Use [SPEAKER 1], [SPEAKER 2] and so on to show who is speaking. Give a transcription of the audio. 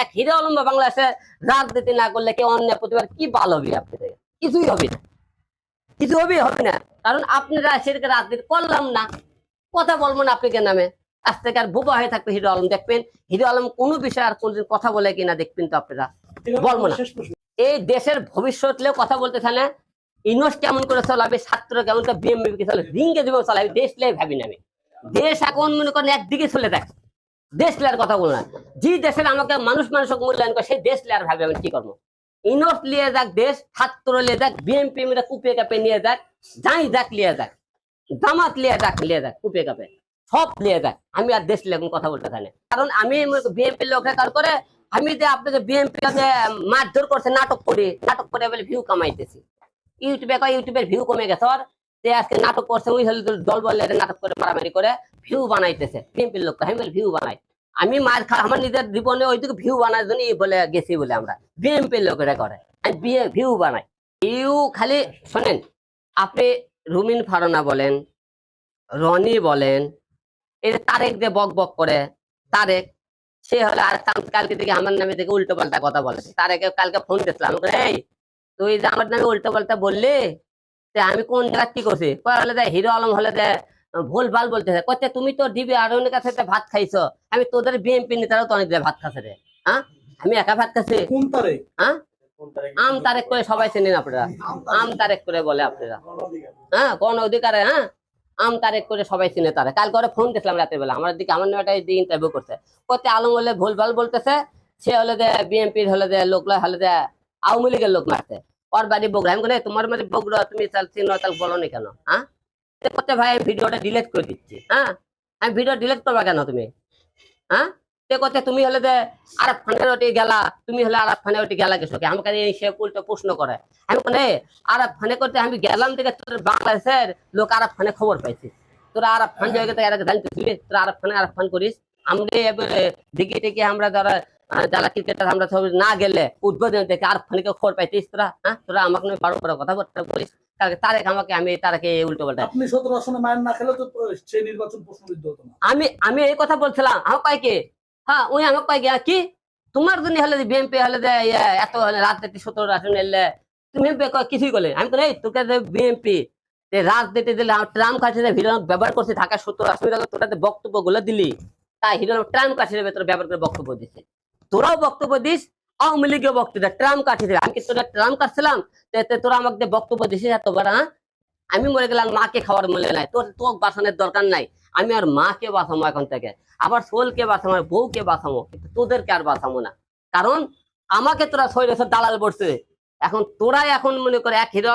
[SPEAKER 1] এক হিরো আলম বাংলাদেশে রাজনীতি না করলে কেউ অন্য প্রতিবার কি ভালো হবে? আপনি কিছুই হবে না, কিছু হবে না, কারণ আপনারা সেটাকে রাজনীতি করলাম না, কথা বলবো না আপনাকে নামে। আজ থেকে আর বোবা হয়ে থাকবে হিরো আলম, দেখবেন হিরো আলম কোনো বিষয়ে আর কোনদিন কথা বলে কিনা দেখবেন তো আপনারা, বলবো না। এই দেশের ভবিষ্যৎ নিয়ে কথা বলতে থানে, ইনভেস্ট কেমন করে চলাবে, ছাত্র কেমন করে বিএমপি চলে, রিঙ্গে জীবন চালাবে, দেশ নিয়ে ভাবি না আমি। দেশ এখন মনে করেন একদিকে চলে দেখ, দেশ লেয়ার কথা বল না। যে দেশের আমাকে মানুষ মূল্যায়ন করে সেই দেশ লেয়ার ভাবে আমি কি করবো। ইনভেস্ট লিয়ে যাক, দেশ ছাত্র লিয়ে যাক, বিএমপি মেয়েরা কুপিয়ে কাপে নিয়ে যাক, যাই যাক লিয়ে যাক, জামাত লিয়ে যাক কুপিয়ে কাপে, সব লিয়ে যাক, আমি আর দেশ লিয়ে কথা বলতে চাই না। কারণ আমি বিএনপির লোকরা কার করে, আমি যে আপনাকে বিএনপি মারধর করছে, নাটক করে বলে ভিউ কামাইতেছি। ইউটিউবের ভিউ কমে গেছে, যে আজকে নাটক করছে ওই হলে দল বললে নাটক করে মারামারি করে ভিউ বানাইতেছে বিএনপির লোক। আমি বলে ভিউ বানাই, আমি মার খা আমার নিজের জীবনে ওইদিকে ভিউ বানার জন্য বলে গেছি বলে আমরা বিএনপির লোকেরা করে, আমি ভিউ বানাই। ভিউ খালি শোনেন, আপনি রুমিন ফারনা বলেন, রনি বলেন, এই তারেক যে বক বক করে, তারেক সে হলে আর কালকে থেকে আমার নামে থেকে উল্টো পাল্টা কথা বলে। তারেকে কালকে ফোন দিয়েছিলাম, এই তুই যে আমার নামে উল্টো পাল্টা বললি, আমি কোন জায়গা কি করছি? হিরো আলম হলে ভুল ভাল বলতেছে, কচ্ছে তুমি তো ডিবি আর অনেক কাছে ভাত খাইছো, আমি তোদের বিএনপি নেতারাও তো অনেক ভাত খাচ্ছে রে। হ্যাঁ, আমি একা ভাত খাচ্ছি? হ্যাঁ, আম তারেক করে সবাই চেনেন আপনারা, আম তারেক করে বলে আপনারা, হ্যাঁ, কোন অধিকারে, হ্যাঁ, আম তারেক করে সবাই চিনে তারা। কাল করে ফোন দিয়েছিলাম রাতের বেলা, আমার দিকে আমার নামে একটা ইন্টারভিউ করছে, কচ্ছে আলম হলে ভুল ভাল বলতেছে, সে হলে যে বিএনপির হলে যে লোক হলে যে আওয়ামী লীগের লোক মারছে, ওর বাড়ি বগুড়া। আমি বলি তোমার বাড়ি বগুড়া, তুমি চিনো, তাহলে বলো নি কেন? হ্যাঁ, করতে ভাই ভিডিওটা ডিলিট করে দিচ্ছি। হ্যাঁ, আমি ভিডিও ডিলিট করবা কেন তুমি? হ্যাঁ, সে করতে তুমি হলে যে আরব খানের ওটি গেলা, তুমি হলে আরব খানে ওটি গেলা গেছো, আমাকে সে উল্টো প্রশ্ন করে। আমি বলে আরব খানে করতে আমি গেলাম থেকে তোর বাংলাদেশের লোক আরব খানে খবর পাইছি, তোরা আরব খান জায়গাতে জানতেছিলি, তোরা আরব খান করিস। আমরা দিকে টিকে আমরা যারা ক্রিকেটার আমরা সব না গেলে উদ্বোধন থেকে আরব খানকে খবর পাইতিস তোরা। হ্যাঁ, তোরা আমাকে বারো বড় কথাবার্তা বলিস, তারেক আমাকে, আমি তারাকে উল্টো পাল্টা।
[SPEAKER 2] আপনি 17 আসনে মায়ের না খেলে তো সেই নির্বাচন প্রশ্নবিদ্ধ হতো না।
[SPEAKER 1] আমি এই কথা বলছিলাম, আমার কয়েকে, হ্যাঁ, ওই আমার কয়েকে কি তোমার জন্য হলে বিএনপি হলে যে এত রাজনীতি 17 আসন এলে তুমি কিছুই করলে। আমি বলি তোকে বিএনপি রাজনীতি দিলে, ট্রাম্প কাঠিয়ে হিরো ব্যবহার করছে, ঢাকা 17 আসনে তোরা বক্তব্য গুলো দিলি, তাই হিরো ট্রাম্প কাঠিয়ে ভেতরে ব্যবহার করে বক্তব্য দিচ্ছে। তোরাও বক্তব্য দিস, আওয়ামী লীগের বক্তব্য ট্রাম্প কাঠিয়ে, আমি কি তোরা ট্রাম্প কাটছিলাম? তোরা আমাকে বক্তব্য দিছিস এতবার? হ্যাঁ, আমি মরে গেলাম, মাকে খাওয়ার মূল্য নাই, তোর বাঁচানোর দরকার নাই, আমি আর মাকে বাঁচাবো এখন থেকে, আবার সোলকে বাঁচাবো, বউকে বাঁচাবো, কিন্তু তোদেরকে আর বাঁচাবো না। কারণ আমাকে তোরা 6 বছর দালাল বসছে, এখন তোরাই এখন মনে করে এক হিরো